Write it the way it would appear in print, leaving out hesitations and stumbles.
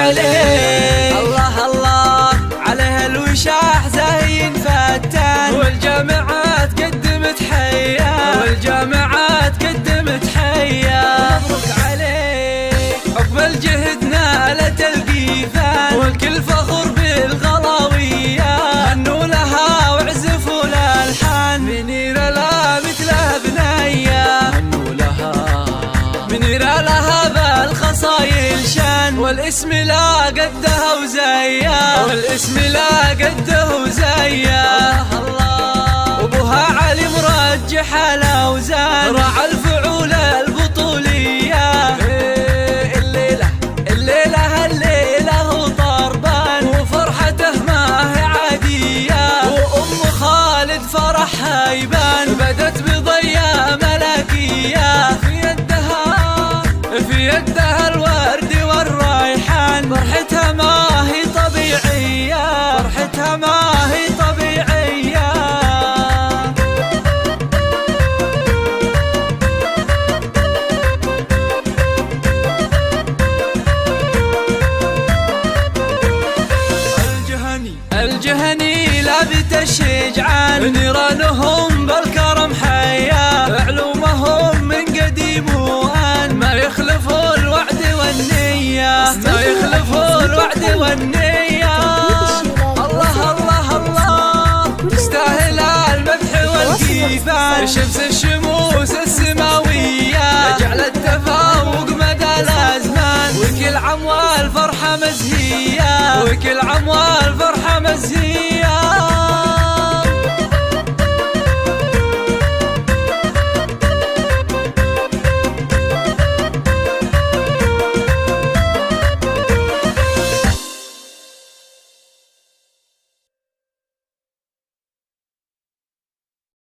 عليه. الله الله عليه الوشاح زين فتان، والجامعات قدمت حياه، والجامعات قدمت حياه. مبروك عليه عقب الجهد نالت القيفان، والكل فخور بالغلاويه. غنوا لها وعزفوا الالحان، منيرة لا مثلها بنيه، غنوا لها منيرة لها بالخصايل شان، والاسم لا قدها وزيها، والاسم لا قده وزيه. الله وابوها علي مرجح الاوزان، راعى الفعول البطوليه. الليله الليله الليله وطربان، وفرحته ما هي عاديه، وام خالد فرحها يبان، بدت بضيا ملكيه. في يدها الورد والريحان، فرحتها ما هي طبيعيه، فرحتها ما هي طبيعيه. الجهني لابت الشجعان، نيرانهم بالكرم حياه، علومهم من قديم وآن، ما يخلفوا الوعد والنيه، ما يخلفوا الوعد والنية. الله الله الله تستاهل المدح والكيفان، شمس الشموس السماوية، جعل التفوق مدى الأزمان، وكل عام والفرحة مزهية، وكل عام والفرحة مزهية.